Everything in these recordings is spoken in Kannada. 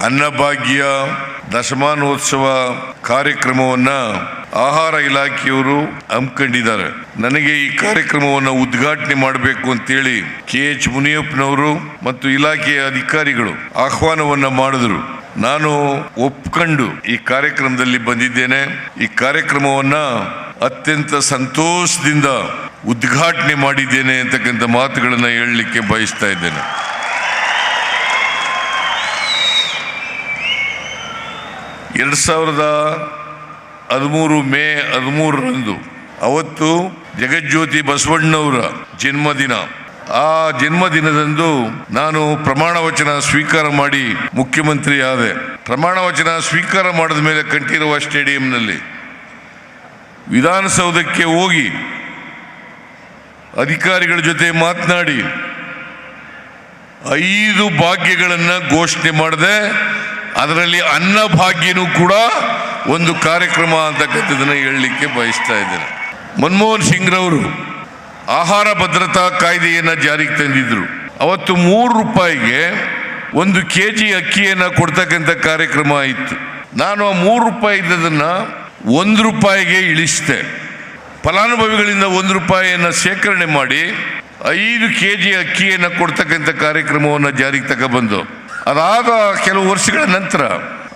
ಅನ್ನಭಾಗ್ಯ ದಶಮಾನೋತ್ಸವ ಕಾರ್ಯಕ್ರಮವನ್ನು ಆಹಾರ ಇಲಾಖೆಯವರು ಹಮ್ಮಿಕೊಂಡಿದ್ದಾರೆ. ನನಗೆ ಈ ಕಾರ್ಯಕ್ರಮವನ್ನು ಉದ್ಘಾಟನೆ ಮಾಡಬೇಕು ಅಂತೇಳಿ KH ಮುನಿಯಪ್ಪನವರು ಮತ್ತು ಇಲಾಖೆಯ ಅಧಿಕಾರಿಗಳು ಆಹ್ವಾನವನ್ನು ಮಾಡಿದ್ರು. ನಾನು ಒಪ್ಕೊಂಡು ಈ ಕಾರ್ಯಕ್ರಮದಲ್ಲಿ ಬಂದಿದ್ದೇನೆ. ಈ ಕಾರ್ಯಕ್ರಮವನ್ನ ಅತ್ಯಂತ ಸಂತೋಷದಿಂದ ಉದ್ಘಾಟನೆ ಮಾಡಿದ್ದೇನೆ ಅಂತಕ್ಕಂಥ ಮಾತುಗಳನ್ನು ಹೇಳಲಿಕ್ಕೆ ಬಯಸ್ತಾ ಇದ್ದೇನೆ. ಮೇ 13 ಅವತ್ತು ಜಗಜ್ಯೋತಿ ಬಸವಣ್ಣವರ ಜನ್ಮದಿನ. ಆ ಜನ್ಮದಿನದಂದು ನಾನು ಪ್ರಮಾಣ ವಚನ ಸ್ವೀಕಾರ ಮಾಡಿ ಮುಖ್ಯಮಂತ್ರಿ ಆದೆ. ಪ್ರಮಾಣ ವಚನ ಸ್ವೀಕಾರ ಮಾಡಿದ ಮೇಲೆ ಕಂಠೀರವ ಸ್ಟೇಡಿಯಂನಲ್ಲಿ ವಿಧಾನಸೌಧಕ್ಕೆ ಹೋಗಿ ಅಧಿಕಾರಿಗಳ ಜೊತೆ ಮಾತನಾಡಿ 5 ಭಾಗ್ಯಗಳನ್ನು ಘೋಷಣೆ ಮಾಡಿದೆ. ಅದರಲ್ಲಿ ಅನ್ನಭಾಗ್ಯನೂ ಕೂಡ ಒಂದು ಕಾರ್ಯಕ್ರಮ ಅಂತಕ್ಕಂಥದ್ದನ್ನು ಹೇಳಲಿಕ್ಕೆ ಬಯಸ್ತಾ ಇದ್ದೇನೆ. ಮನಮೋಹನ್ ಸಿಂಗ್ರವರು ಆಹಾರ ಭದ್ರತಾ ಕಾಯ್ದೆಯನ್ನು ಜಾರಿಗೆ ತಂದಿದ್ರು. ಅವತ್ತು 3 ರೂಪಾಯಿಗೆ 1 kg ಅಕ್ಕಿಯನ್ನು ಕೊಡ್ತಕ್ಕಂಥ ಕಾರ್ಯಕ್ರಮ ಇತ್ತು. ನಾನು ಆ 3 ರೂಪಾಯಿ ಇದ್ದದನ್ನು 1 ರೂಪಾಯಿಗೆ ಇಳಿಸಿದೆ. ಫಲಾನುಭವಿಗಳಿಂದ 1 ರೂಪಾಯಿಯನ್ನು ಶೇಖರಣೆ ಮಾಡಿ 5 kg ಅಕ್ಕಿಯನ್ನು ಕೊಡ್ತಕ್ಕಂಥ ಕಾರ್ಯಕ್ರಮವನ್ನು ಜಾರಿಗೆ ತಗೊಬಂದು, ಅದಾದ ಕೆಲವು ವರ್ಷಗಳ ನಂತರ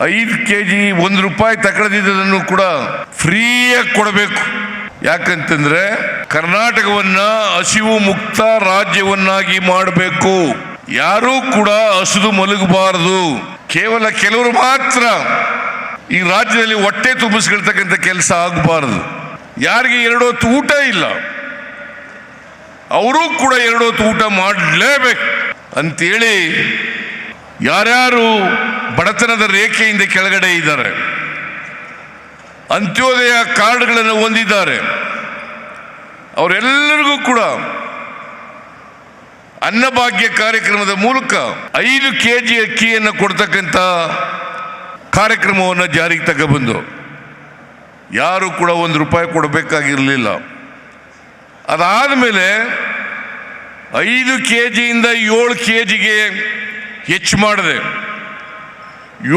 5 kg 1 ರೂಪಾಯಿ ತಗೊಳ್ಳದಿದ್ದನ್ನು ಕೂಡ ಫ್ರೀಯಾಗಿ ಕೊಡಬೇಕು. ಯಾಕಂತಂದ್ರೆ ಕರ್ನಾಟಕವನ್ನ ಹಸಿವು ಮುಕ್ತ ರಾಜ್ಯವನ್ನಾಗಿ ಮಾಡಬೇಕು. ಯಾರೂ ಕೂಡ ಹಸಿದು ಮಲಗಬಾರದು. ಕೇವಲ ಕೆಲವರು ಮಾತ್ರ ಈ ರಾಜ್ಯದಲ್ಲಿ ಹೊಟ್ಟೆ ತುಂಬಿಸ್ಕೊಳ್ತಕ್ಕಂಥ ಕೆಲಸ ಆಗಬಾರದು. ಯಾರಿಗೆ 2 ಹೊತ್ತು ಊಟ ಇಲ್ಲ ಅವರು ಕೂಡ 2 ಹೊತ್ತು ಊಟ ಮಾಡಲೇಬೇಕು ಅಂತೇಳಿ ಯಾರ್ಯಾರು ಬಡತನದ ರೇಖೆಯಿಂದ ಕೆಳಗಡೆ ಇದ್ದಾರೆ, ಅಂತ್ಯೋದಯ ಕಾರ್ಡ್ಗಳನ್ನು ಹೊಂದಿದ್ದಾರೆ, ಅವರೆಲ್ಲರಿಗೂ ಕೂಡ ಅನ್ನಭಾಗ್ಯ ಕಾರ್ಯಕ್ರಮದ ಮೂಲಕ 5 kg ಅಕ್ಕಿಯನ್ನು ಕೊಡ್ತಕ್ಕಂಥ ಕಾರ್ಯಕ್ರಮವನ್ನು ಜಾರಿಗೆ ತಗೊಬಂದು ಯಾರು ಕೂಡ 1 ರೂಪಾಯಿ ಕೊಡಬೇಕಾಗಿರಲಿಲ್ಲ. ಅದಾದ ಮೇಲೆ 5 kgಯಿಂದ 7 kgಗೆ ಹೆಚ್ಚು ಮಾಡಿದೆ.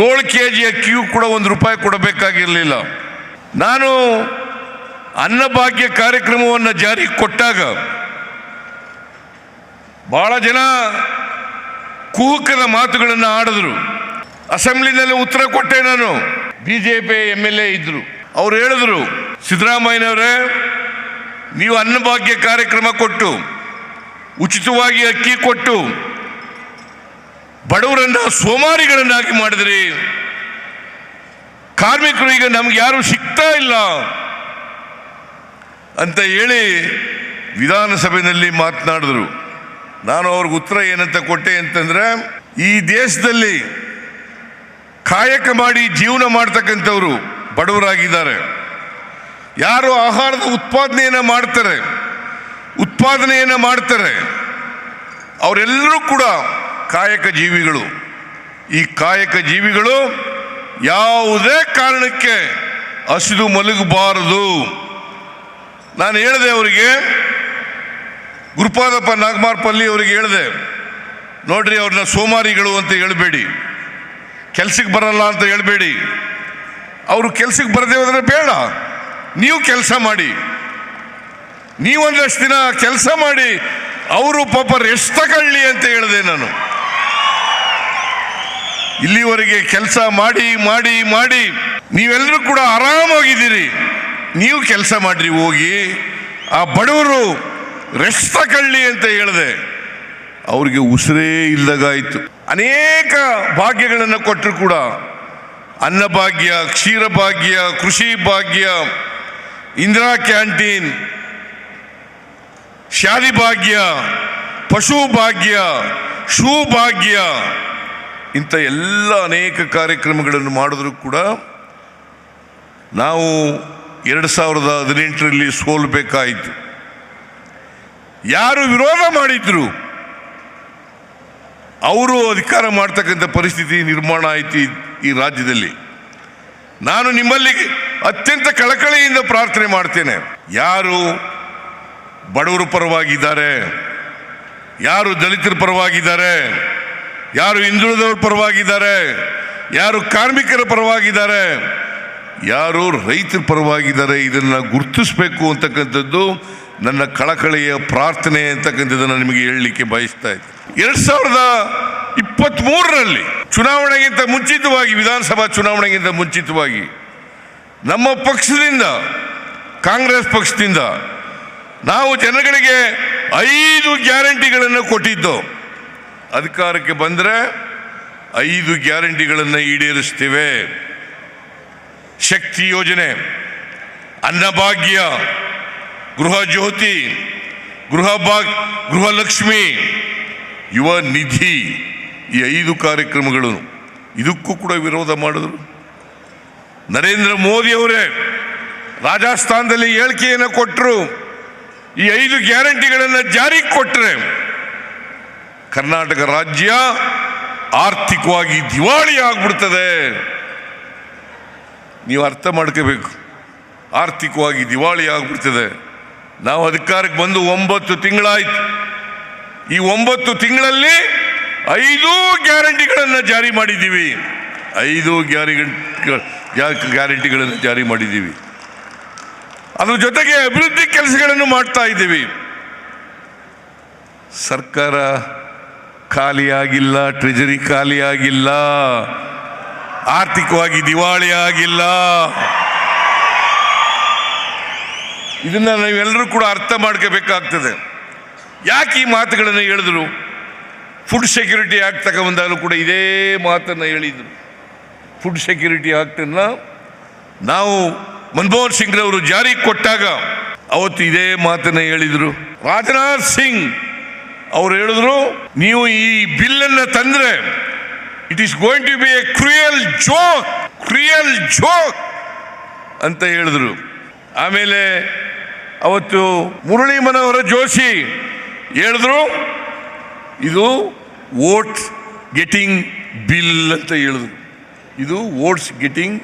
7 kg ಅಕ್ಕಿಯೂ ಕೂಡ 1 ರೂಪಾಯಿ ಕೊಡಬೇಕಾಗಿರಲಿಲ್ಲ. ನಾನು ಅನ್ನಭಾಗ್ಯ ಕಾರ್ಯಕ್ರಮವನ್ನು ಜಾರಿಗೆ ಕೊಟ್ಟಾಗ ಬಹಳ ಜನ ಕುಹುಕದ ಮಾತುಗಳನ್ನು ಆಡಿದ್ರು. ಅಸೆಂಬ್ಲಿನಲ್ಲಿ ಉತ್ತರ ಕೊಟ್ಟೆ. ನಾನು BJP MLA ಇದ್ರು. ಅವ್ರು ಹೇಳಿದ್ರು, ಸಿದ್ದರಾಮಯ್ಯನವರೇ, ನೀವು ಅನ್ನಭಾಗ್ಯ ಕಾರ್ಯಕ್ರಮ ಕೊಟ್ಟು ಉಚಿತವಾಗಿ ಅಕ್ಕಿ ಕೊಟ್ಟು ಬಡವರನ್ನ ಸೋಮಾರಿಗಳನ್ನಾಗಿ ಮಾಡಿದ್ರಿ. ಕಾರ್ಮಿಕರು ಈಗ ನಮ್ಗೆ ಯಾರು ಸಿಗ್ತಾ ಇಲ್ಲ ಅಂತ ಹೇಳಿ ವಿಧಾನಸಭೆಯಲ್ಲಿ ಮಾತನಾಡಿದ್ರು. ನಾನು ಅವ್ರಿಗೆ ಉತ್ತರ ಏನಂತ ಕೊಟ್ಟೆ ಅಂತಂದ್ರೆ, ಈ ದೇಶದಲ್ಲಿ ಕಾಯಕ ಮಾಡಿ ಜೀವನ ಮಾಡ್ತಕ್ಕಂಥವ್ರು ಬಡವರಾಗಿದ್ದಾರೆ. ಯಾರು ಆಹಾರದ ಉತ್ಪಾದನೆಯನ್ನು ಮಾಡ್ತಾರೆ ಅವರೆಲ್ಲರೂ ಕೂಡ ಕಾಯಕ ಜೀವಿಗಳು. ಈ ಕಾಯಕ ಜೀವಿಗಳು ಯಾವುದೇ ಕಾರಣಕ್ಕೆ ಹಸಿದು ಮಲಗಬಾರದು. ನಾನು ಹೇಳಿದೆ ಅವರಿಗೆ, ಗುರುಪಾದಪ್ಪ ನಾಗಮಾರ್ಪಲ್ಲಿ ಅವರಿಗೆ ಹೇಳಿದೆ, ನೋಡ್ರಿ, ಅವ್ರನ್ನ ಸೋಮಾರಿಗಳು ಅಂತ ಹೇಳಬೇಡಿ, ಕೆಲ್ಸಕ್ಕೆ ಬರಲ್ಲ ಅಂತ ಹೇಳಬೇಡಿ. ಅವರು ಕೆಲ್ಸಕ್ಕೆ ಬರದೇ ಹೋದ್ರೆ ಬೇಡ, ನೀವು ಕೆಲಸ ಮಾಡಿ, ನೀವೊಂದಷ್ಟು ದಿನ ಕೆಲಸ ಮಾಡಿ, ಅವರು ಪಾಪ ರೆಸ್ಟ್ ತಗೊಳ್ಳಿ ಅಂತ ಹೇಳಿದೆ ನಾನು. ಇಲ್ಲಿವರೆಗೆ ಕೆಲಸ ಮಾಡಿ ಮಾಡಿ ಮಾಡಿ ನೀವೆಲ್ಲರೂ ಕೂಡ ಆರಾಮಾಗಿದ್ದೀರಿ. ನೀವು ಕೆಲಸ ಮಾಡ್ರಿ, ಹೋಗಿ ಆ ಬಡವರು ರೆಸ್ಟ್ ತಗೊಳ್ಳಿ ಅಂತ ಹೇಳಿದೆ. ಅವ್ರಿಗೆ ಉಸಿರೇ ಇಲ್ಲದಾಗಾಯಿತು. ಅನೇಕ ಭಾಗ್ಯಗಳನ್ನು ಕೊಟ್ಟರು ಕೂಡ, ಅನ್ನಭಾಗ್ಯ, ಕ್ಷೀರಭಾಗ್ಯ, ಕೃಷಿ ಭಾಗ್ಯ, ಇಂದಿರಾ ಕ್ಯಾಂಟೀನ್, ಶಾದಿ ಭಾಗ್ಯ, ಪಶು ಭಾಗ್ಯ, ಶೂ ಭಾಗ್ಯ, ಇಂಥ ಎಲ್ಲ ಅನೇಕ ಕಾರ್ಯಕ್ರಮಗಳನ್ನು ಮಾಡಿದ್ರು ಕೂಡ ನಾವು 2018ರಲ್ಲಿ ಸೋಲ್ಬೇಕಾಯಿತು. ಯಾರು ವಿರೋಧ ಮಾಡಿದ್ರು ಅವರು ಅಧಿಕಾರ ಮಾಡ್ತಕ್ಕಂಥ ಪರಿಸ್ಥಿತಿ ನಿರ್ಮಾಣ ಆಯಿತು ಈ ರಾಜ್ಯದಲ್ಲಿ. ನಾನು ನಿಮ್ಮಲ್ಲಿ ಅತ್ಯಂತ ಕಳಕಳಿಯಿಂದ ಪ್ರಾರ್ಥನೆ ಮಾಡ್ತೇನೆ, ಯಾರು ಬಡವರ ಪರವಾಗಿದ್ದಾರೆ, ಯಾರು ದಲಿತರ ಪರವಾಗಿದ್ದಾರೆ, ಯಾರು ಹಿಂದುಳಿದವ್ರ ಪರವಾಗಿದ್ದಾರೆ, ಯಾರು ಕಾರ್ಮಿಕರ ಪರವಾಗಿದ್ದಾರೆ, ಯಾರು ರೈತರ ಪರವಾಗಿದ್ದಾರೆ, ಇದನ್ನು ಗುರುತಿಸಬೇಕು ಅಂತಕ್ಕಂಥದ್ದು ನನ್ನ ಕಳಕಳಿಯ ಪ್ರಾರ್ಥನೆ ಅಂತಕ್ಕಂಥದ್ದನ್ನು ನಿಮಗೆ ಹೇಳಲಿಕ್ಕೆ ಬಯಸ್ತಾ ಇದ್ದೆ. 2023ರಲ್ಲಿ ಚುನಾವಣೆಗಿಂತ ಮುಂಚಿತವಾಗಿ, ವಿಧಾನಸಭಾ ಚುನಾವಣೆಗಿಂತ ಮುಂಚಿತವಾಗಿ ನಮ್ಮ ಪಕ್ಷದಿಂದ, ಕಾಂಗ್ರೆಸ್ ಪಕ್ಷದಿಂದ ನಾವು ಜನಗಳಿಗೆ 5 ಗ್ಯಾರಂಟಿಗಳನ್ನು ಕೊಟ್ಟಿದ್ದು. ಅಧಿಕಾರಕ್ಕೆ ಬಂದರೆ 5 ಗ್ಯಾರಂಟಿಗಳನ್ನು ಈಡೇರಿಸ್ತೇವೆ. ಶಕ್ತಿ ಯೋಜನೆ, ಅನ್ನಭಾಗ್ಯ, ಗೃಹ ಜ್ಯೋತಿ, ಗೃಹಲಕ್ಷ್ಮಿ, ಯುವ ನಿಧಿ, ಈ 5 ಕಾರ್ಯಕ್ರಮಗಳು ಇದಕ್ಕೂ ಕೂಡ ವಿರೋಧ ಮಾಡಿದ್ರು. ನರೇಂದ್ರ ಮೋದಿ ಅವರೇ ರಾಜಸ್ಥಾನದಲ್ಲಿ ಹೇಳಿಕೆಯನ್ನು ಕೊಟ್ಟರು, ಈ 5 ಗ್ಯಾರಂಟಿಗಳನ್ನು ಜಾರಿಗೆ ಕೊಟ್ಟರೆ ಕರ್ನಾಟಕ ರಾಜ್ಯ ಆರ್ಥಿಕವಾಗಿ ದಿವಾಳಿ ಆಗ್ಬಿಡ್ತದೆ. ನೀವು ಅರ್ಥ ಮಾಡ್ಕೋಬೇಕು, ಆರ್ಥಿಕವಾಗಿ ದಿವಾಳಿ ಆಗ್ಬಿಡ್ತದೆ. ನಾವು ಅಧಿಕಾರಕ್ಕೆ ಬಂದು 9 ತಿಂಗಳಾಯ್ತು. ಈ 9 ತಿಂಗಳಲ್ಲಿ 5 ಗ್ಯಾರಂಟಿಗಳನ್ನು ಜಾರಿ ಮಾಡಿದ್ದೀವಿ. 5 ಗ್ಯಾರಂಟಿಗಳನ್ನು ಜಾರಿ ಮಾಡಿದ್ದೀವಿ. ಅದ್ರ ಜೊತೆಗೆ ಅಭಿವೃದ್ಧಿ ಕೆಲಸಗಳನ್ನು ಮಾಡ್ತಾ ಇದ್ದೀವಿ. ಸರ್ಕಾರ ಖಾಲಿಯಾಗಿಲ್ಲ, ಟ್ರೆಜರಿ ಖಾಲಿಯಾಗಿಲ್ಲ, ಆರ್ಥಿಕವಾಗಿ ದಿವಾಳಿ ಆಗಿಲ್ಲ. ಇದನ್ನು ನಾವೆಲ್ಲರೂ ಕೂಡ ಅರ್ಥ ಮಾಡ್ಕೋಬೇಕಾಗ್ತದೆ. ಯಾಕೆ ಈ ಮಾತುಗಳನ್ನು ಹೇಳಿದ್ರು? ಫುಡ್ ಸೆಕ್ಯೂರಿಟಿ ಆ್ಯಕ್ಟ್ ತಗೊಂಬಂದಾಗಲೂ ಕೂಡ ಇದೇ ಮಾತನ್ನು ಹೇಳಿದರು. ಫುಡ್ ಸೆಕ್ಯೂರಿಟಿ ಆ್ಯಕ್ಟನ್ನು ನಾವು ಮನಮೋಹನ್ ಸಿಂಗ್ರವರು ಜಾರಿಗೆ ಕೊಟ್ಟಾಗ ಅವತ್ತು ಇದೇ ಮಾತನ್ನು ಹೇಳಿದರು. ರಾಜನಾಥ್ ಸಿಂಗ್ ಅವರು ಹೇಳಿದ್ರು, ನೀವು ಈ ಬಿಲ್ಲನ್ನು ತಂದರೆ it is going to be a cruel joke ಅಂತ ಹೇಳಿದ್ರು. ಆಮೇಲೆ ಅವತ್ತು ಮುರಳಿ ಮನೋಹರ ಜೋಶಿ ಹೇಳಿದ್ರು, ಇದು ವೋಟ್ಸ್ ಗೆಟಿಂಗ್ ಬಿಲ್ ಅಂತ ಹೇಳಿದ್ರು. ಇದು ವೋಟ್ಸ್ ಗೆಟಿಂಗ್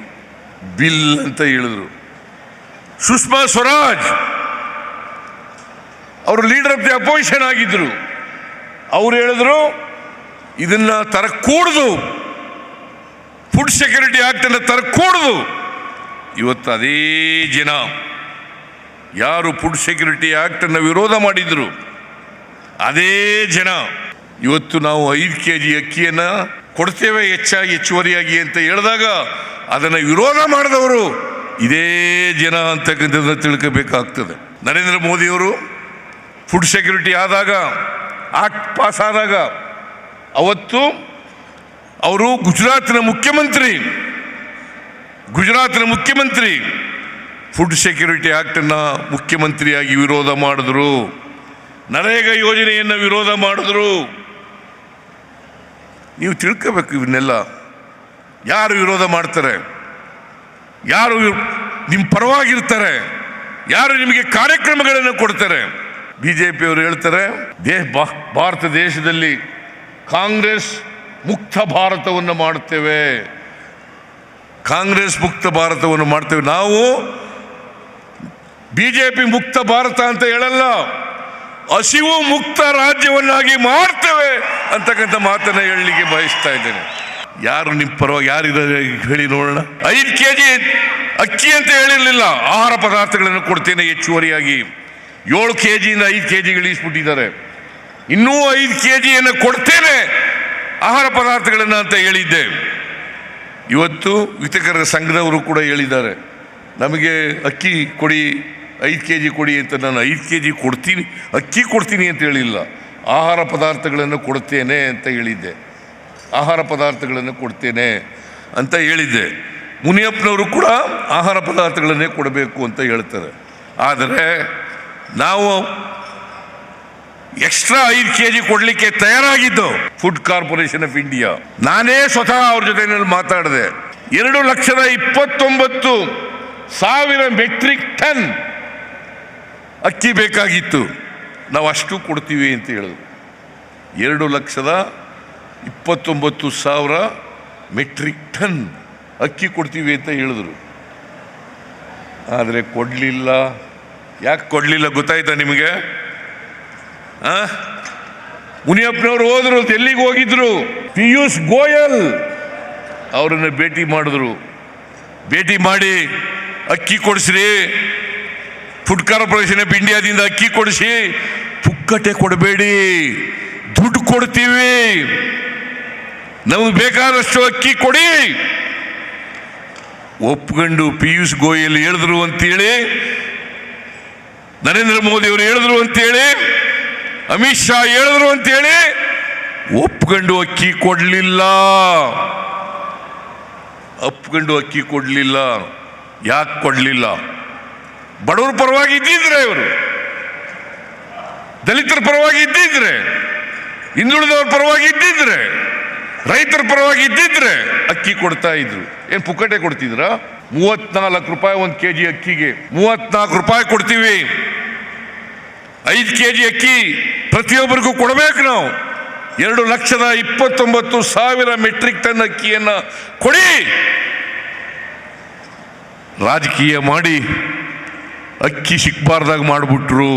ಬಿಲ್ ಅಂತ ಹೇಳಿದ್ರು. ಸುಷ್ಮಾ ಸ್ವರಾಜ್ ಅವರು ಲೀಡರ್ ಆಫ್ ದಿ ಅಪೋಸಿಷನ್ ಆಗಿದ್ದರು. ಅವ್ರು ಹೇಳಿದ್ರು, ಇದನ್ನು ತರಕೂಡ್ದು, ಫುಡ್ ಸೆಕ್ಯೂರಿಟಿ ಆ್ಯಕ್ಟನ್ನು ತರಕೂಡ್ದು. ಇವತ್ತು ಅದೇ ಜನ ಯಾರು ಫುಡ್ ಸೆಕ್ಯೂರಿಟಿ ಆ್ಯಕ್ಟನ್ನು ವಿರೋಧ ಮಾಡಿದ್ರು, ಅದೇ ಜನ ಇವತ್ತು ನಾವು 5 kg ಅಕ್ಕಿಯನ್ನು ಕೊಡ್ತೇವೆ ಹೆಚ್ಚುವರಿಯಾಗಿ ಅಂತ ಹೇಳಿದಾಗ ಅದನ್ನು ವಿರೋಧ ಮಾಡಿದವರು ಇದೇ ಜನ ಅಂತಕ್ಕಂಥದ್ದನ್ನು ತಿಳ್ಕೋಬೇಕಾಗ್ತದೆ. ನರೇಂದ್ರ ಮೋದಿಯವರು ಫುಡ್ ಸೆಕ್ಯೂರಿಟಿ ಆದಾಗ, ಆಕ್ಟ್ ಪಾಸ್ ಆದಾಗ, ಅವತ್ತು ಅವರು ಗುಜರಾತಿನ ಮುಖ್ಯಮಂತ್ರಿ ಫುಡ್ ಸೆಕ್ಯೂರಿಟಿ ಆ್ಯಕ್ಟನ್ನು ಮುಖ್ಯಮಂತ್ರಿಯಾಗಿ ವಿರೋಧ ಮಾಡಿದ್ರು. ನರೇಗಾ ಯೋಜನೆಯನ್ನು ವಿರೋಧ ಮಾಡಿದ್ರು. ನೀವು ತಿಳ್ಕೋಬೇಕು, ಇವನ್ನೆಲ್ಲ ಯಾರು ವಿರೋಧ ಮಾಡ್ತಾರೆ, ಯಾರು ನಿಮ್ಮ ಪರವಾಗಿರ್ತಾರೆ, ಯಾರು ನಿಮಗೆ ಕಾರ್ಯಕ್ರಮಗಳನ್ನು ಕೊಡ್ತಾರೆ. BJPಯವರು ಹೇಳ್ತಾರೆ, ಭಾರತ ದೇಶದಲ್ಲಿ ಕಾಂಗ್ರೆಸ್ ಮುಕ್ತ ಭಾರತವನ್ನು ಮಾಡುತ್ತೇವೆ, ಕಾಂಗ್ರೆಸ್ ಮುಕ್ತ ಭಾರತವನ್ನು ಮಾಡ್ತೇವೆ. ನಾವು BJP ಮುಕ್ತ ಭಾರತ ಅಂತ ಹೇಳಲ್ಲ, ಹಸಿವು ಮುಕ್ತ ರಾಜ್ಯವನ್ನಾಗಿ ಮಾಡ್ತೇವೆ ಅಂತಕ್ಕಂಥ ಮಾತನ್ನು ಹೇಳಲಿಕ್ಕೆ ಬಯಸ್ತಾ ಇದ್ದೇನೆ. ಯಾರು ನಿಮ್ಮ ಪರವಾಗಿ ಯಾರಿದ್ದಾರೆ ಹೇಳಿ ನೋಡೋಣ. 5 kg ಅಕ್ಕಿ ಅಂತ ಹೇಳಿರಲಿಲ್ಲ, ಆಹಾರ ಪದಾರ್ಥಗಳನ್ನು ಕೊಡ್ತೇನೆ ಹೆಚ್ಚುವರಿಯಾಗಿ. 7 kgಯಿಂದ 5 kg ಇಳಿಸ್ಬಿಟ್ಟಿದ್ದಾರೆ. ಇನ್ನೂ 5 kgಯನ್ನು ಕೊಡ್ತೇನೆ ಆಹಾರ ಪದಾರ್ಥಗಳನ್ನು ಅಂತ ಹೇಳಿದ್ದೆ. ಇವತ್ತು ವಿತರಕರ ಸಂಘದವರು ಕೂಡ ಹೇಳಿದ್ದಾರೆ, ನಮಗೆ ಅಕ್ಕಿ ಕೊಡಿ, 5 kg ಕೊಡಿ ಅಂತ. ನಾನು 5 kg ಕೊಡ್ತೀನಿ, ಅಕ್ಕಿ ಕೊಡ್ತೀನಿ ಅಂತ ಹೇಳಿಲ್ಲ, ಆಹಾರ ಪದಾರ್ಥಗಳನ್ನು ಕೊಡ್ತೇನೆ ಅಂತ ಹೇಳಿದ್ದೆ. ಆಹಾರ ಪದಾರ್ಥಗಳನ್ನು ಕೊಡ್ತೇನೆ ಅಂತ ಹೇಳಿದ್ದೆ. ಮುನಿಯಪ್ಪನವರು ಕೂಡ ಆಹಾರ ಪದಾರ್ಥಗಳನ್ನೇ ಕೊಡಬೇಕು ಅಂತ ಹೇಳ್ತಾರೆ. ಆದರೆ ನಾವು ಎಕ್ಸ್ಟ್ರಾ 5 kg ಕೊಡಲಿಕ್ಕೆ ತಯಾರಾಗಿದ್ದು ಫುಡ್ ಕಾರ್ಪೊರೇಷನ್ ಆಫ್ ಇಂಡಿಯಾ. ನಾನೇ ಸ್ವತಃ ಅವ್ರ ಜೊತೆಯಲ್ಲಿ ಮಾತಾಡಿದೆ. 2,29,000 ಮೆಟ್ರಿಕ್ ಟನ್ ಅಕ್ಕಿ ಬೇಕಾಗಿತ್ತು, ನಾವು ಅಷ್ಟು ಕೊಡ್ತೀವಿ ಅಂತ ಹೇಳಿದ್ರು. 2,29,000 ಮೆಟ್ರಿಕ್ ಟನ್ ಅಕ್ಕಿ ಕೊಡ್ತೀವಿ ಅಂತ ಹೇಳಿದ್ರು. ಆದರೆ ಕೊಡಲಿಲ್ಲ. ಯಾಕೆ ಕೊಡಲಿಲ್ಲ ಗೊತ್ತಾಯ್ತಾ ನಿಮಗೆ? ಮುನಿಯಪ್ಪನವರು ಹೋದ್ರು, ಎಲ್ಲಿಗೆ ಹೋಗಿದ್ರು? ಪಿಯೂಷ್ ಗೋಯಲ್ ಅವರನ್ನು ಭೇಟಿ ಮಾಡಿದ್ರು. ಭೇಟಿ ಮಾಡಿ ಅಕ್ಕಿ ಕೊಡಿಸ್ರಿ, ಫುಡ್ ಕಾರ್ಪೊರೇಷನ್ ಆಫ್ ಇಂಡಿಯಾದಿಂದ ಅಕ್ಕಿ ಕೊಡಿಸಿ, ಪುಕ್ಕಟೆ ಕೊಡಬೇಡಿ, ದುಡ್ಡು ಕೊಡ್ತೀವಿ, ನಮಗೆ ಬೇಕಾದಷ್ಟು ಅಕ್ಕಿ ಕೊಡಿ. ಒಪ್ಕೊಂಡು ಪಿಯೂಷ್ ಗೋಯಲ್ ಹೇಳಿದ್ರು ಅಂತೇಳಿ, ನರೇಂದ್ರ ಮೋದಿ ಅವರು ಹೇಳಿದ್ರು ಅಂತೇಳಿ, ಅಮಿತ್ ಶಾ ಹೇಳಿದ್ರು ಅಂತೇಳಿ ಒಪ್ಕೊಂಡು ಅಕ್ಕಿ ಕೊಡಲಿಲ್ಲ. ಒಪ್ಕೊಂಡು ಅಕ್ಕಿ ಕೊಡಲಿಲ್ಲ. ಯಾಕೆ ಕೊಡಲಿಲ್ಲ? ಬಡವರ ಪರವಾಗಿ ಇದ್ದಿದ್ರೆ, ಇವರು ದಲಿತರ ಪರವಾಗಿ ಇದ್ದಿದ್ರೆ, ಹಿಂದುಳಿದವ್ರ ಪರವಾಗಿ ಇದ್ದಿದ್ರೆ, ರೈತರ ಪರವಾಗಿ ಇದ್ದಿದ್ರೆ ಅಕ್ಕಿ ಕೊಡ್ತಾ ಇದ್ರು. ಏನು ಪುಕ್ಕಟೆ ಕೊಡ್ತಿದ್ರ? 34 ರೂಪಾಯಿ 1 kg ಅಕ್ಕಿಗೆ. 34 ರೂಪಾಯಿ ಕೊಡ್ತೀವಿ. 5 kg ಅಕ್ಕಿ ಪ್ರತಿಯೊಬ್ಬರಿಗೂ ಕೊಡಬೇಕು ನಾವು. 2,29,000 ಮೆಟ್ರಿಕ್ ಟನ್ ಅಕ್ಕಿಯನ್ನ ಕೊಡಿ. ರಾಜಕೀಯ ಮಾಡಿ ಅಕ್ಕಿ ಸಿಕ್ಕಬಾರ್ದಾಗ ಮಾಡಿಬಿಟ್ರು.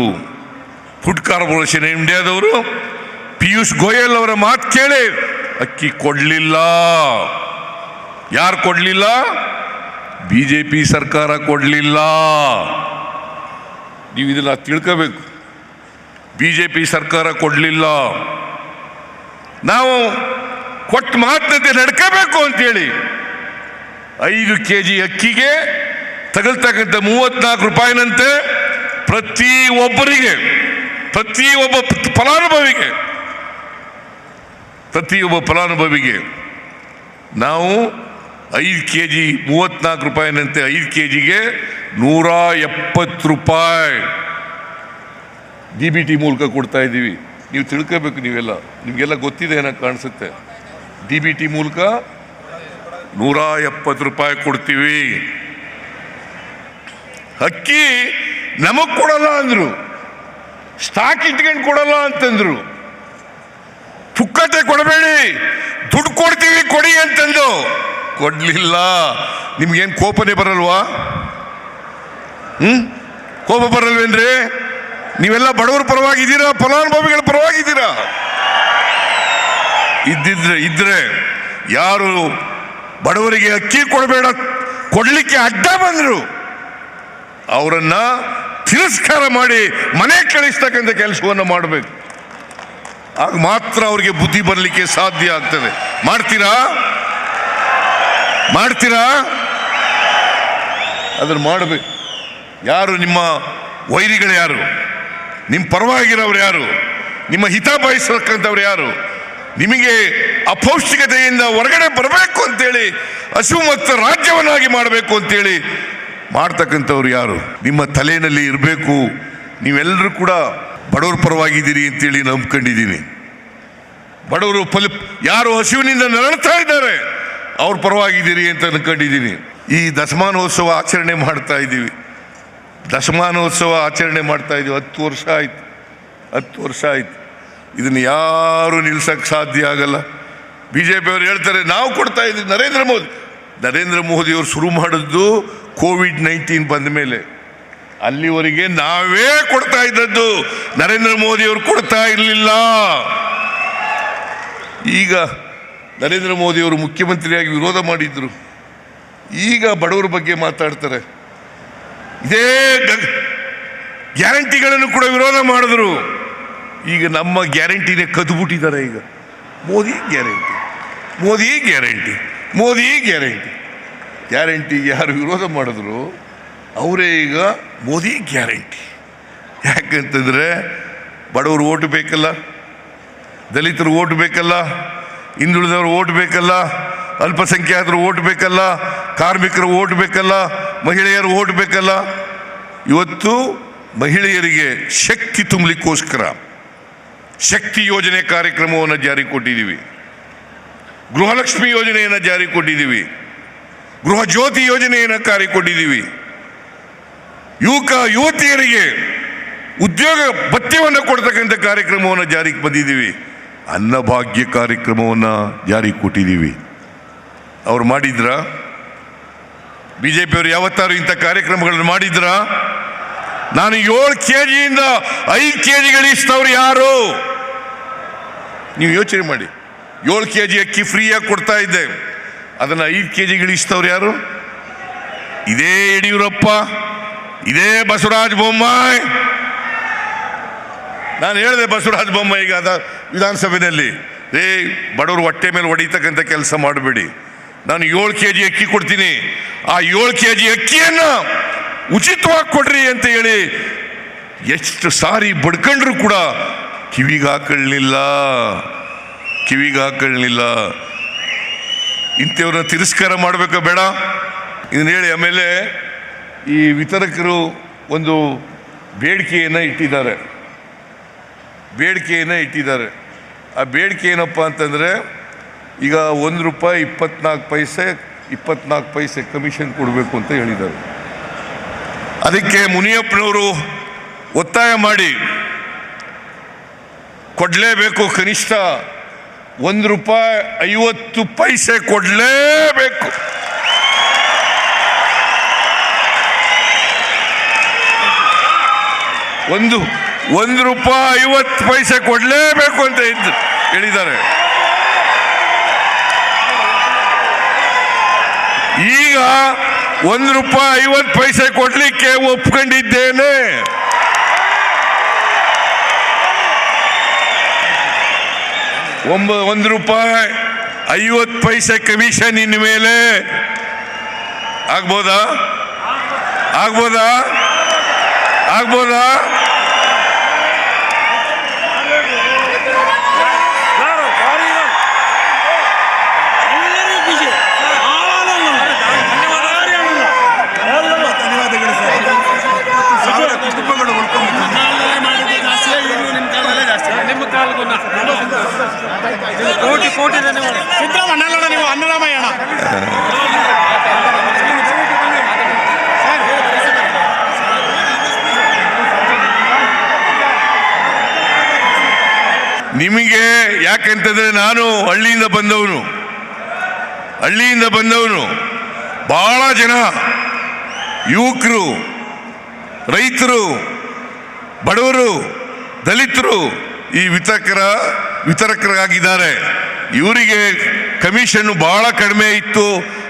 ಫುಡ್ ಕಾರ್ಪೊರೇಷನ್ ಇಂಡಿಯಾದವರು ಪಿಯೂಷ್ ಗೋಯಲ್ ಅವರ ಮಾತು ಕೇಳಿ ಅಕ್ಕಿ ಕೊಡಲಿಲ್ಲ. ಯಾರು ಕೊಡಲಿಲ್ಲ? ಬಿಜೆಪಿ ಸರ್ಕಾರ ಕೊಡಲಿಲ್ಲ. ನೀವು ಇದನ್ನ ತಿಳ್ಕೋಬೇಕು. ಬಿಜೆಪಿ ಸರ್ಕಾರ ಕೊಡಲಿಲ್ಲ. ನಾವು ಕೊಟ್ಟ ಮಾತಿನಂತೆ ನಡ್ಕೋಬೇಕು ಅಂತೇಳಿ 5 kg ಅಕ್ಕಿಗೆ ತಗಲ್ತಕ್ಕಂಥ 34 ರೂಪಾಯಿನಂತೆ ಪ್ರತಿಯೊಬ್ಬ ಫಲಾನುಭವಿಗೆ ನಾವು 5 kg 34 ರೂಪಾಯಿನಂತೆ 5 kgಗೆ 170 ರೂಪಾಯಿ DBT ಮೂಲಕ ಕೊಡ್ತಾ ಇದ್ದೀವಿ. ನೀವು ತಿಳ್ಕೋಬೇಕು. ನೀವೆಲ್ಲ ನಿಮಗೆಲ್ಲ ಗೊತ್ತಿದೆ ಏನೋ ಕಾಣಿಸುತ್ತೆ. DBT ಮೂಲಕ 170 ರೂಪಾಯಿ ಕೊಡ್ತೀವಿ. ಅಕ್ಕಿ ನಮಗ್ ಕೊಡಲ್ಲ ಅಂದ್ರು, ಸ್ಟಾಕ್ ಇಟ್ಕೊಂಡು ಕೊಡಲ್ಲ ಅಂತಂದ್ರು. ಪುಕ್ಕಟೆ ಕೊಡಬೇಡಿ, ದುಡ್ಡು ಕೊಡ್ತೀವಿ ಕೊಡಿ ಅಂತಂದು ಕೊಡ್ಲಿಲ್ಲ. ನಿಮ್ಗೇನು ಕೋಪನೇ ಬರಲ್ವಾ? ಕೋಪ ಬರಲ್ವೇನ್ರಿ? ನೀವೆಲ್ಲ ಬಡವರ ಪರವಾಗಿದ್ದೀರಾ, ಫಲಾನುಭವಿಗಳ ಪರವಾಗಿದ್ದೀರಾ? ಇದ್ರೆ ಯಾರು ಬಡವರಿಗೆ ಅಕ್ಕಿ ಕೊಡಬೇಡ ಕೊಡ್ಲಿಕ್ಕೆ ಅಡ್ಡ ಬಂದ್ರು ಅವರನ್ನ ತಿರಸ್ಕಾರ ಮಾಡಿ ಮನೆ ಕಳಿಸ್ತಕ್ಕಂಥ ಕೆಲಸವನ್ನು ಮಾಡಬೇಕು. ಆಗ ಮಾತ್ರ ಅವ್ರಿಗೆ ಬುದ್ಧಿ ಬರಲಿಕ್ಕೆ ಸಾಧ್ಯ ಆಗ್ತದೆ. ಮಾಡ್ತೀರಾ? ಅದನ್ನು ಮಾಡಬೇಕು. ಯಾರು ನಿಮ್ಮ ವೈರಿಗಳು? ಯಾರು ನಿಮ್ಮ ಪರವಾಗಿರೋರು? ಯಾರು ನಿಮ್ಮ ಹಿತ ಬಯಸತಕ್ಕಂಥವ್ರು? ಯಾರು ನಿಮಗೆ ಅಪೌಷ್ಟಿಕತೆಯಿಂದ ಹೊರಗಡೆ ಬರಬೇಕು ಅಂತೇಳಿ ಹಸುಮುಕ್ತ ರಾಜ್ಯವನ್ನಾಗಿ ಮಾಡಬೇಕು ಅಂತೇಳಿ ಮಾಡ್ತಕ್ಕಂಥವ್ರು ಯಾರು? ನಿಮ್ಮ ತಲೆಯಲ್ಲಿ ಇರಬೇಕು. ನೀವೆಲ್ಲರೂ ಕೂಡ ಬಡವರ ಪರವಾಗಿದ್ದೀರಿ ಅಂತೇಳಿ ನಂಬ್ಕೊಂಡಿದ್ದೀನಿ. ಬಡವರು ಯಾರು ಹಸಿವಿನಿಂದ ನರಳ್ತಾ ಇದ್ದಾರೆ ಅವ್ರ ಪರವಾಗಿದ್ದೀರಿ ಅಂತ ಅನ್ಕೊಂಡಿದ್ದೀನಿ. ಈ ದಶಮಾನೋತ್ಸವ ಆಚರಣೆ ಮಾಡ್ತಾ ಇದ್ದೀವಿ. 10 ವರ್ಷ ಆಯ್ತು. 10 ವರ್ಷ ಆಯ್ತು. ಇದನ್ನು ಯಾರು ನಿಲ್ಸಕ್ಕೆ ಸಾಧ್ಯ ಆಗಲ್ಲ. BJP ಅವರು ಹೇಳ್ತಾರೆ ನಾವು ಕೊಡ್ತಾ ಇದ್ದೀವಿ. ನರೇಂದ್ರ ಮೋದಿ ಅವರು ಶುರು ಮಾಡಿದ್ದು COVID-19 ಬಂದ ಮೇಲೆ. ಅಲ್ಲಿವರೆಗೆ ನಾವೇ ಕೊಡ್ತಾ ಇದ್ದದ್ದು, ನರೇಂದ್ರ ಮೋದಿ ಅವರು ಕೊಡ್ತಾ ಇರಲಿಲ್ಲ. ಈಗ ನರೇಂದ್ರ ಮೋದಿ ಅವರು ಮುಖ್ಯಮಂತ್ರಿಯಾಗಿ ವಿರೋಧ ಮಾಡಿದ್ರು. ಈಗ ಬಡವರ ಬಗ್ಗೆ ಮಾತಾಡ್ತಾರೆ. ಇದೇ ಗ್ಯಾರಂಟಿಗಳನ್ನು ಕೂಡ ವಿರೋಧ ಮಾಡಿದ್ರು. ಈಗ ನಮ್ಮ ಗ್ಯಾರಂಟಿನೇ ಕದ್ಬಿಟ್ಟಿದ್ದಾರೆ. ಈಗ ಮೋದಿ ಗ್ಯಾರಂಟಿ ಯಾರು ವಿರೋಧ ಮಾಡಿದ್ರು ಅವರೇ ಈಗ ಮೋದಿ ಗ್ಯಾರಂಟಿ. ಯಾಕಂತಂದರೆ ಬಡವರು ಓಟು ಬೇಕಲ್ಲ, ದಲಿತರು ಓಟು ಬೇಕಲ್ಲ, ಹಿಂದುಳಿದವರು ಓಟು ಬೇಕಲ್ಲ, ಅಲ್ಪಸಂಖ್ಯಾತರು ಓಟು ಬೇಕಲ್ಲ, ಕಾರ್ಮಿಕರು ಓಟು ಬೇಕಲ್ಲ, ಮಹಿಳೆಯರು ಓಟು ಬೇಕಲ್ಲ. ಇವತ್ತು ಮಹಿಳೆಯರಿಗೆ ಶಕ್ತಿ ತುಂಬಲಿಕ್ಕೋಸ್ಕರ ಶಕ್ತಿ ಯೋಜನೆ ಕಾರ್ಯಕ್ರಮವನ್ನು ಜಾರಿ ಕೊಟ್ಟಿದ್ದೀವಿ. ಗೃಹಲಕ್ಷ್ಮಿ ಯೋಜನೆಯನ್ನು ಜಾರಿ ಕೊಟ್ಟಿದ್ದೀವಿ. ಗೃಹ ಜ್ಯೋತಿ ಯೋಜನೆಯನ್ನು ಜಾರಿ ಕೊಟ್ಟಿದ್ದೀವಿ. ಯುವತಿಯರಿಗೆ ಉದ್ಯೋಗ ಭತ್ಯವನ್ನು ಕೊಡ್ತಕ್ಕಂಥ ಕಾರ್ಯಕ್ರಮವನ್ನು ಜಾರಿಗೆ ಬಂದಿದ್ದೀವಿ. ಅನ್ನಭಾಗ್ಯ ಕಾರ್ಯಕ್ರಮವನ್ನು ಜಾರಿ ಕೊಟ್ಟಿದ್ದೀವಿ. ಅವ್ರು ಮಾಡಿದ್ರಾ? BJP ಅವರು ಯಾವತ್ತಾರು ಇಂಥ ಕಾರ್ಯಕ್ರಮಗಳನ್ನು ಮಾಡಿದ್ರಾ? ನಾನು 7 kgಯಿಂದ 5 kg ಇಳಿಸ್ತವ್ರು ಯಾರು? ನೀವು ಯೋಚನೆ ಮಾಡಿ. 7 kg ಅಕ್ಕಿ ಫ್ರೀಯಾಗಿ ಕೊಡ್ತಾ ಇದ್ದೆ. ಅದನ್ನು 5 kg ಇಳಿಸ್ತವ್ರು ಯಾರು? ಇದೇ ಯಡಿಯೂರಪ್ಪ, ಇದೇ ಬಸವರಾಜ ಬೊಮ್ಮಾಯಿ. ನಾನು ಹೇಳಿದೆ ಬಸವರಾಜ ಬೊಮ್ಮಾಯಿಗೆ ಅದ ವಿಧಾನಸಭೆಯಲ್ಲಿ, ಬಡವರು ಹೊಟ್ಟೆ ಮೇಲೆ ಹೊಡಿತಕ್ಕಂಥ ಕೆಲಸ ಮಾಡಬೇಡಿ, ನಾನು 7 kg ಅಕ್ಕಿ ಕೊಡ್ತೀನಿ, ಆ 7 kg ಅಕ್ಕಿಯನ್ನು ಉಚಿತವಾಗಿ ಕೊಡ್ರಿ ಅಂತ ಹೇಳಿ ಎಷ್ಟು ಸಾರಿ ಬಡ್ಕೊಂಡ್ರು ಕೂಡ ಕಿವಿಗೆ ಹಾಕೊಳ್ಳಿಲ್ಲ. ಇಂಥವ್ರನ್ನ ತಿರಸ್ಕಾರ ಮಾಡಬೇಕಾ ಬೇಡ? ಇದನ್ನ ಹೇಳಿ ಆಮೇಲೆ ಈ ವಿತರಕರು ಒಂದು ಬೇಡಿಕೆಯನ್ನು ಇಟ್ಟಿದ್ದಾರೆ. ಆ ಬೇಡಿಕೆ ಏನಪ್ಪ ಅಂತಂದರೆ, ಈಗ ₹1 24 ಪೈಸೆ ಕಮಿಷನ್ ಕೊಡಬೇಕು ಅಂತ ಹೇಳಿದ್ದಾರೆ. ಅದಕ್ಕೆ ಮುನಿಯಪ್ಪನವರು ಒತ್ತಾಯ ಮಾಡಿ ಕೊಡಲೇಬೇಕು, ಕನಿಷ್ಠ ₹1.50 ಕೊಡಲೇಬೇಕು. ₹1.50 ಕೊಡಲೇಬೇಕು ಅಂತ ಹೇಳಿದ್ದಾರೆ. ಈಗ ₹1.50 ಕೊಡ್ಲಿಕ್ಕೆ ಒಪ್ಕೊಂಡಿದ್ದೇನೆ. ₹1.50 ಕಮಿಷನ್ ಇನ್ನು ಮೇಲೆ ಆಗ್ಬೋದಾ? ಕೋಟಿ ಸಿದ್ದರಾಮಯ್ಯ ನೀವು ಅನ್ನರಾಮಯ್ಯ ನಿಮಗೆ ಯಾಕಂತಂದ್ರೆ ನಾನು ಹಳ್ಳಿಯಿಂದ ಬಂದವನು. ಬಹಳ ಜನ ಯುವಕರು, ರೈತರು, ಬಡವರು, ದಲಿತರು ಈ ವಿತರಕರಾಗಿದ್ದಾರೆ. ಇವರಿಗೆ ಕಮಿಷನ್ ಬಹಳ ಕಡಿಮೆ ಇತ್ತು,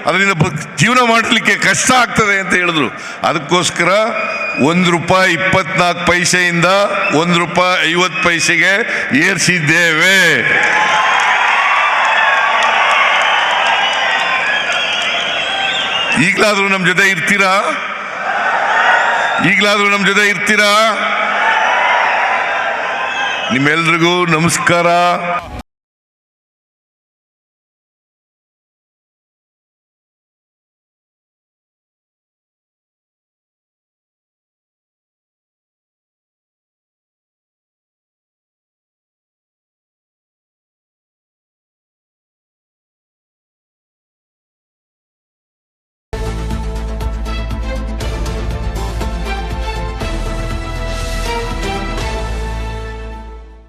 ಅದರಿಂದ ಜೀವನ ಮಾಡಲಿಕ್ಕೆ ಕಷ್ಟ ಆಗ್ತದೆ ಅಂತ ಹೇಳಿದ್ರು. ಅದಕ್ಕೋಸ್ಕರ ₹1.24 ಪೈಸೆಯಿಂದ ₹1.50 ಏರಿಸಿದ್ದೇವೆ. ಈಗಲಾದರೂ ನಮ್ಮ ಜೊತೆ ಇರ್ತೀರಾ? ನಿಮ್ಮೆಲ್ರಿಗೂ ನಮಸ್ಕಾರ.